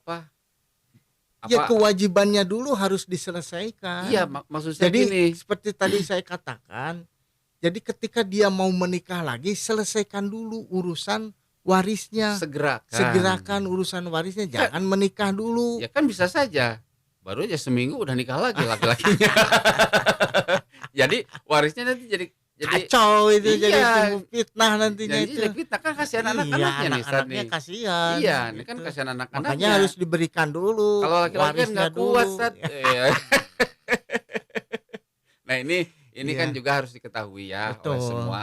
ya kewajibannya dulu harus diselesaikan. Iya, maksud saya jadi gini. Seperti tadi saya katakan, jadi ketika dia mau menikah lagi, selesaikan dulu urusan warisnya. Segerakan urusan warisnya, jangan menikah dulu. Ya kan bisa saja. Baru aja seminggu udah nikah lagi laki-lakinya. Jadi warisnya nanti jadi kacau itu, jadi fitnah nantinya. Jadi fitnah kan kasihan anak-anaknya nih. Anak-anaknya kasihan. Iya, ini kan kasihan anak-anaknya. Makanya harus diberikan dulu. Kalau laki-laki kan nggak kuat, Sat. Nah ini kan juga harus diketahui ya oleh semua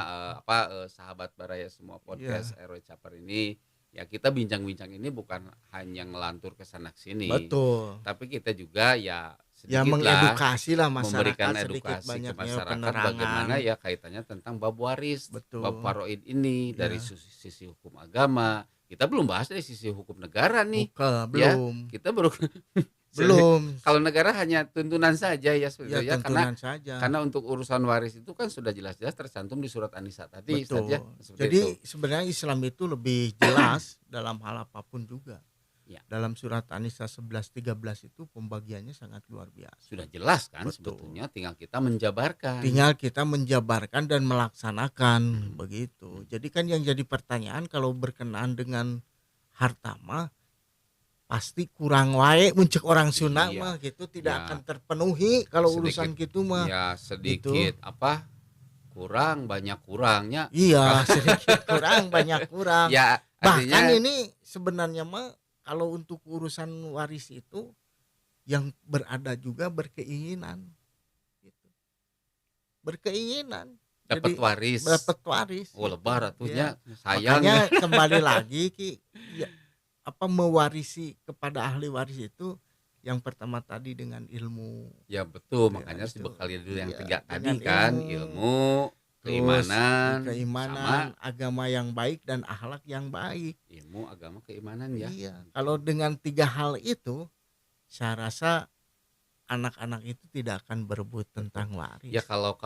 sahabat Baraya semua podcast RW Caper ini. Ya kita bincang-bincang ini bukan hanya ngelantur ke sana sini. Betul. Tapi kita juga ya Ya mengedukasi lah masyarakat, memberikan sedikit edukasi ke banyaknya masyarakat penerangan. bagaimana ya kaitannya tentang bab waris, Betul. bab faraid ini Ya. dari sisi hukum agama. Kita belum bahas dari sisi hukum negara nih. Bukan, Ya, belum. kita baru Belum. Kalau negara hanya tuntunan saja ya Ya, sebetulnya tuntunan saja. karena untuk urusan waris itu kan sudah jelas-jelas tercantum di surat An-Nisa tadi Betul. saja. Jadi sebenarnya Islam itu lebih jelas dalam hal apapun juga. Ya. Dalam surat An-Nisa 11-13 itu pembagiannya sangat luar biasa. Sudah jelas kan Betul. sebetulnya, tinggal kita menjabarkan. Tinggal kita menjabarkan dan melaksanakan begitu. Jadi kan yang jadi pertanyaan kalau berkenaan dengan harta mah pasti kurang wae muncul orang Sunda Iya. mah gitu, tidak Ya. akan terpenuhi kalau Sedikit, urusan gitu mah. Ya sedikit kurang banyak kurangnya. Iya, sedikit kurang banyak kurang. Ya Bahkan artinya ini sebenarnya mah kalau untuk urusan waris itu yang berada juga berkeinginan gitu. Berkeinginan dapat Jadi, waris. dapat waris. Oh lebar atunya Ya. sayang. Makanya kembali lagi ya, mewarisi kepada ahli waris itu yang pertama tadi dengan ilmu. Ya betul, Ya, makanya harus itu. dibekali dulu yang Iya, 3 tadi dengan kan, ilmu, ilmu, Terus keimanan, agama yang baik dan akhlak yang baik. ilmu, agama, keimanan ya. Iya. Kalau dengan 3 hal itu, saya rasa anak-anak itu tidak akan berebut tentang waris. Ya kalau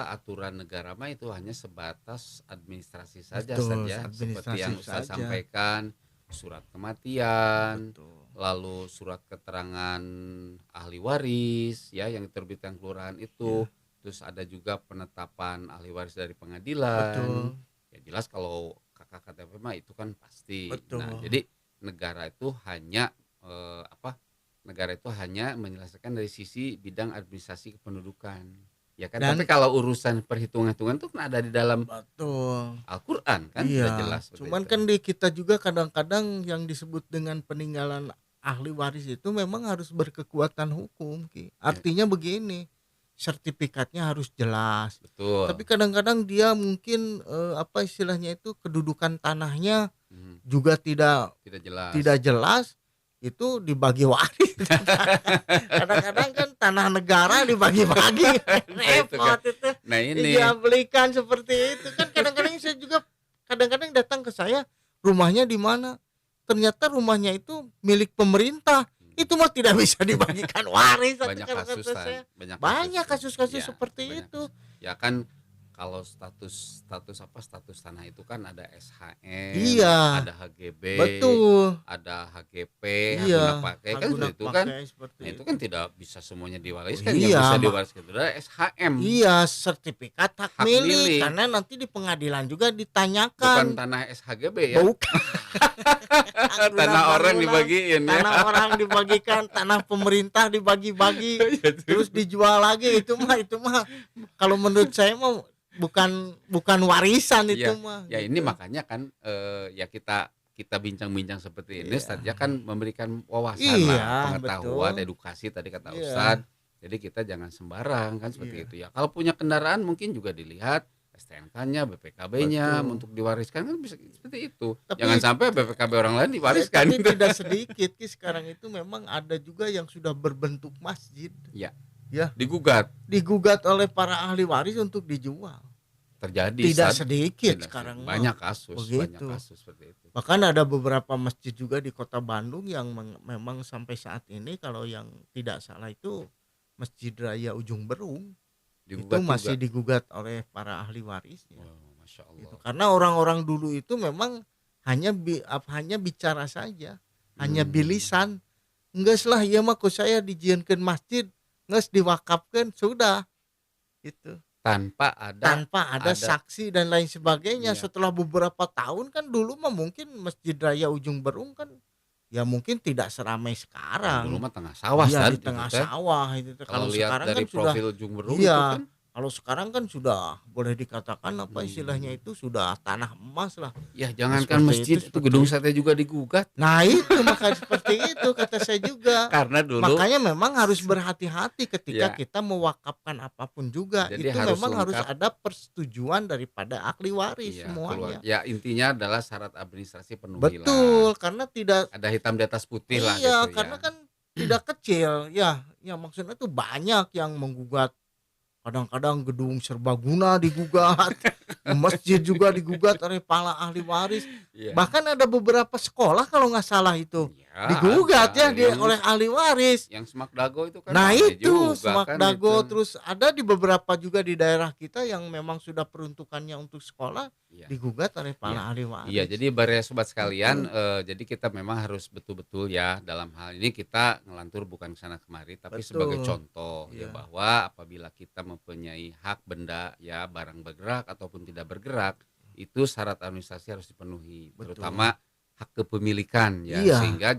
aturan negara mah itu hanya sebatas administrasi saja Betul, saja, seperti administrasi yang Ustaz saja. sampaikan, surat kematian, Betul. lalu surat keterangan ahli waris ya yang diterbitkan kelurahan itu. Terus ada juga penetapan ahli waris dari pengadilan. Betul. Ya jelas kalau kakak KTP mah itu kan pasti. Betul. Nah, jadi negara itu hanya negara itu hanya menyelesaikan dari sisi bidang administrasi kependudukan. Ya kan, Dan- tapi kalau urusan perhitungan-hitungan itu kan ada di dalam Betul. Al-Qur'an kan Iya. sudah jelas. seperti Cuman itu. kan di kita juga kadang-kadang yang disebut dengan peninggalan ahli waris itu memang harus berkekuatan hukum, Ki. Artinya begini, sertifikatnya harus jelas. Betul. Tapi kadang-kadang dia mungkin istilahnya itu kedudukan tanahnya juga tidak Tidak jelas. itu dibagi waris. Kadang-kadang kan tanah negara dibagi-bagi. Repot itu. Nah ini Dia belikan seperti itu kan. Kadang-kadang saya juga kadang-kadang datang ke saya, rumahnya di mana? Ternyata rumahnya itu milik pemerintah. Itu mah tidak bisa dibagikan waris. banyak Kalau kata kasus saya. kan, Banyak kasus-kasus Ya, seperti banyak itu. kasus. Ya kan kalau status tanah itu kan ada SHM, Iya. ada HGB, Betul. ada HGP, Iya. hak guna pakai kan Hak guna itu kan. pakai seperti Nah, itu kan tidak bisa semuanya diwariskan. Oh, Yang iya, bisa Mak. diwariskan itu adalah SHM. Iya, sertifikat hak Hak milik. milik. Karena nanti di pengadilan juga Bukan ditanyakan. tanah SHGB ya. Bukan. Hak guna Tanah orang bangunan. dibagiin ya. Tanah orang dibagikan, tanah pemerintah dibagi-bagi, terus dijual lagi. Itu mah kalau menurut saya mah bukan warisan itu Iya, mah. Ya gitu. ini makanya kan ya kita bincang-bincang seperti ini, Iya. Ustadz ya kan memberikan wawasan Iya, lah, pengetahuan, betul. edukasi tadi kata Iya. Ustadz. Jadi kita jangan sembarang kan seperti Iya. itu ya. Kalau punya kendaraan mungkin juga dilihat STNK-nya, BPKB-nya Betul. untuk diwariskan kan bisa seperti itu. Tapi- Jangan sampai BPKB orang lain diwariskan. Tapi tidak sedikit Ki, sekarang itu memang ada juga yang sudah berbentuk masjid. Digugat oleh para ahli waris untuk dijual. Terjadi Tidak Ustadz. sedikit Tidak sekarang mah. banyak kasus, Begitu. seperti itu. Bahkan ada beberapa masjid juga di Kota Bandung yang memang sampai saat ini kalau yang tidak salah itu Masjid Raya Ujung Berung Digugat itu masih juga. digugat oleh para ahli warisnya. Wow, Masya Allah. Gitu. Karena orang-orang dulu itu memang hanya bicara saja, hanya bilisan. Enggak lah iya mah ku saya dijieunkeun masjid, geus diwakafkeun sudah. Itu. Tanpa Tanpa ada saksi dan lain sebagainya. Iya. Setelah beberapa tahun kan dulu mah mungkin Masjid Raya Ujung Berung kan ya mungkin tidak seramai sekarang. dulu mah tengah sawah Iya, Ustadz, di tengah itu teh. sawah itu teh. Kalau Kalau lihat sekarang dari kan sudah profil Jungberung iya. itu kan kalau sekarang kan sudah boleh dikatakan apa istilahnya itu sudah tanah emas lah. ya jangankan Seperti masjid itu, itu gedung sate juga digugat Nah itu maka seperti itu kata saya juga. karena dulu Makanya memang harus berhati-hati ketika Ya. kita mewakafkan apapun juga. Jadi Itu harus memang harus lengkap. ada persetujuan daripada ahli waris iya, semuanya. ya intinya adalah syarat administrasi penuhi Betul, lah. karena tidak Ada hitam di atas putih lah iya, gitu karena ya. kan tidak kecil ya, maksudnya tuh banyak yang menggugat. Kadang-kadang gedung serbaguna digugat, masjid juga digugat oleh para ahli waris. Iya. Bahkan ada beberapa sekolah kalau nggak salah itu Ya, digugat ada ya yang oleh ahli waris. Yang Semak Dago itu kan Nah rame itu juga Semak kan Dago, itu. terus ada di beberapa juga di daerah kita yang memang sudah peruntukannya untuk sekolah Iya. digugat oleh para Iya. ahli waris. Iya, jadi sobat sekalian, jadi kita memang harus betul-betul ya dalam hal ini kita ngelantur bukan kesana kemari, tapi sebagai Betul. contoh ya Iya. bahwa apabila kita mempunyai hak benda ya barang bergerak ataupun tidak bergerak itu syarat administrasi harus dipenuhi, Betul. terutama hak kepemilikan ya, Iya. sehingga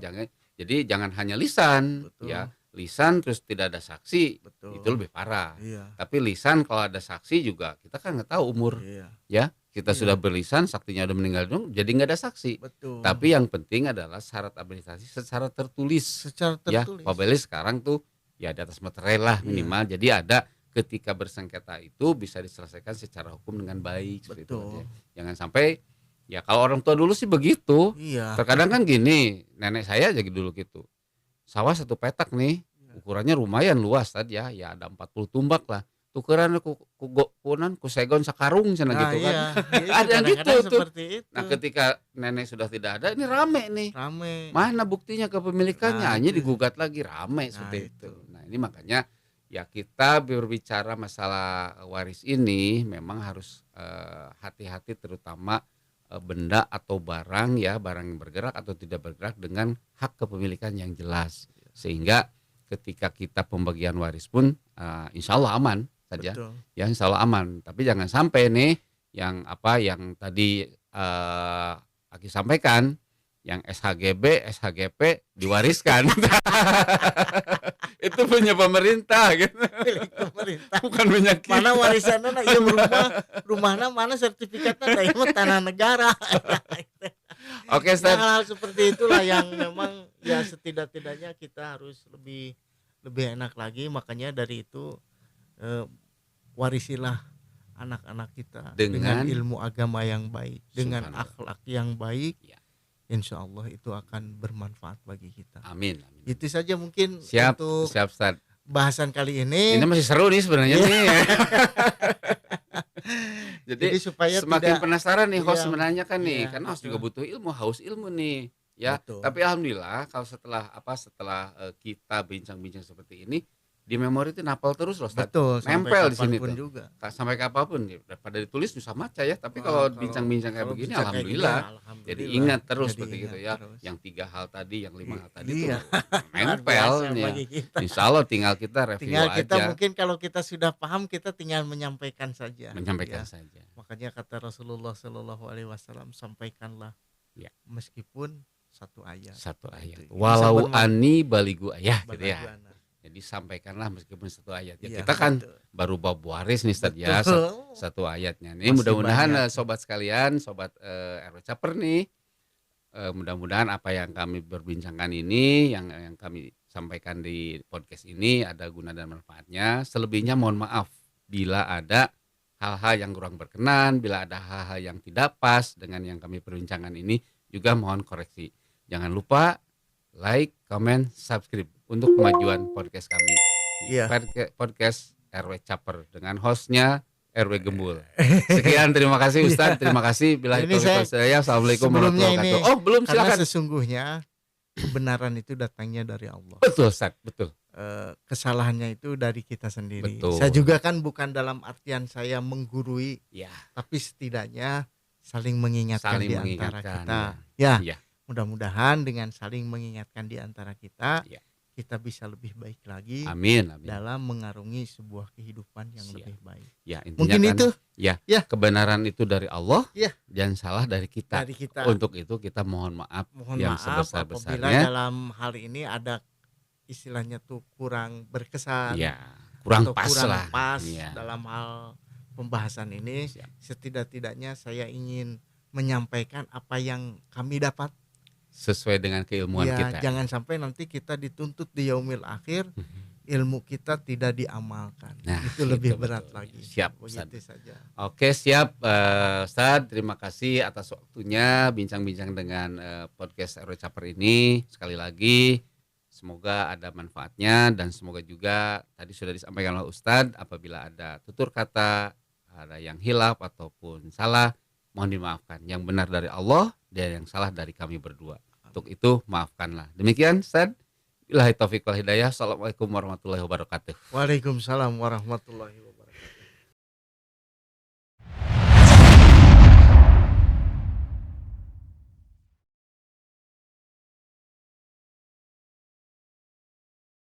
jangan hanya lisan. Betul. Ya, lisan terus tidak ada saksi. Betul. Itu lebih parah. Iya. Tapi lisan kalau ada saksi juga kita kan nggak tahu umur. Iya. Ya, kita Iya. sudah berlisan, saktinya udah meninggal dong, jadi nggak ada saksi. Betul. Tapi yang penting adalah syarat administrasi secara tertulis. Secara tertulis. Ya, apabila sekarang tuh ya di atas materai lah minimal. Iya. Jadi ada ketika bersengketa itu bisa diselesaikan secara hukum dengan baik. Seperti itu Betul. aja. Jangan sampai ya kalau orang tua dulu sih begitu. Iya. Terkadang kan gini, nenek saya aja dulu gitu. Sawah satu petak nih, ukurannya lumayan luas tadi ya ada 40 tumbak lah. Tukeran ku segon sakarung sana gitu kan. Iya, Ada yang gitu tuh. seperti itu. Nah, ketika nenek sudah tidak ada, ini rame nih. Rame. Mana buktinya kepemilikannya? Nah, Hanya itu. digugat lagi rame seperti itu. Nah, ini makanya ya kita berbicara masalah waris ini memang harus hati-hati terutama benda atau barang ya, barang yang bergerak atau tidak bergerak dengan hak kepemilikan yang jelas. Sehingga ketika kita pembagian waris pun insya Allah aman saja. Betul. Ya insya Allah aman. Tapi jangan sampai nih yang tadi Aki sampaikan, yang SHGB, SHGP diwariskan. Itu punya pemerintah gitu. Milik pemerintah. Bukan punya kita. Mana warisannya nah ieu rumahna mana sertifikatnya nah ieu tanah negara. Oke, Ustaz. Hal seperti itulah yang memang ya setidak-tidaknya kita harus lebih enak lagi, makanya dari itu warisilah anak-anak kita dengan ilmu agama yang baik, dengan akhlak yang baik. Ya. Insya Allah itu akan bermanfaat bagi kita. Amin. Itu saja mungkin siap, untuk Ustaz. bahasan kali ini. Ini masih seru nih sebenarnya nih. Jadi supaya semakin penasaran nih host sebenarnya kan nih, karena host juga butuh ilmu, haus ilmu nih. Ya, betul. Tapi alhamdulillah kalau setelah kita bincang-bincang seperti ini, di memori itu napal terus loh, Ustaz. Betul, nempel di sini tuh. Juga. Sampai kapanpun daripada ditulis susah maca ya, tapi kalau bincang-bincang kayak begini alhamdulillah. Jadi ingat terus seperti gitu ya. Terus. Yang 3 hal tadi, yang 5 hal tadi tuh nempel nih ya. Insya Allah tinggal kita review tinggal kita aja. Mungkin kalau kita sudah paham, kita tinggal menyampaikan saja. Saja. Makanya kata Rasulullah SAW, sampaikanlah ya, meskipun satu ayat. Walau ani baligu ayah gitu ya. Jadi sampaikanlah meskipun satu ayat ya, kita kan baru bab waris nih Ustaz ya, satu ayatnya nih. Mudah-mudahan sobat sekalian, sobat RW Caper nih, mudah-mudahan apa yang kami berbincangkan ini, yang kami sampaikan di podcast ini ada guna dan manfaatnya. Selebihnya mohon maaf bila ada hal-hal yang kurang berkenan, bila ada hal-hal yang tidak pas dengan yang kami perbincangkan ini, juga mohon koreksi. Jangan lupa like, comment, subscribe untuk kemajuan podcast kami. Podcast RW Caper dengan hostnya RW Gembul. Sekian, terima kasih Ustaz, terima kasih. Bila itu saya, assalamualaikum warahmatullahi wabarakatuh. Oh belum, silakan. Karena sesungguhnya kebenaran itu datangnya dari Allah. Betul Ustaz, betul. Kesalahannya itu dari kita sendiri. Betul. Saya juga kan bukan dalam artian saya menggurui, ya, tapi setidaknya saling mengingatkan di antara kita. Ya. Mudah-mudahan dengan saling mengingatkan di antara kita, kita bisa lebih baik lagi. Amin. Dalam mengarungi sebuah kehidupan yang lebih baik. Ya, intinya mungkin kan, itu. Ya, kebenaran itu dari Allah. Dan salah dari kita. Untuk itu kita mohon maaf yang sebesar-besarnya. Apabila dalam hal ini ada istilahnya tuh kurang berkesan. Ya, kurang pas dalam hal pembahasan ini. Setidak-tidaknya saya ingin menyampaikan apa yang kami dapat sesuai dengan keilmuan kita. Jangan sampai nanti kita dituntut di yaumil akhir, ilmu kita tidak diamalkan. Nah, itu lebih berat lagi. Siap, begitu saja. Oke, siap, Ustaz. Terima kasih atas waktunya bincang-bincang dengan podcast RW Caper ini. Sekali lagi, Semoga ada manfaatnya dan semoga juga tadi sudah disampaikan oleh Ustadz, apabila ada tutur kata, ada yang hilaf ataupun salah, mohon dimaafkan. Yang benar dari Allah dan yang salah dari kami berdua. Untuk itu maafkanlah. Demikian Ustadz. Billahi taufiq wal hidayah. Assalamualaikum warahmatullahi wabarakatuh. Waalaikumsalam warahmatullahi wabarakatuh.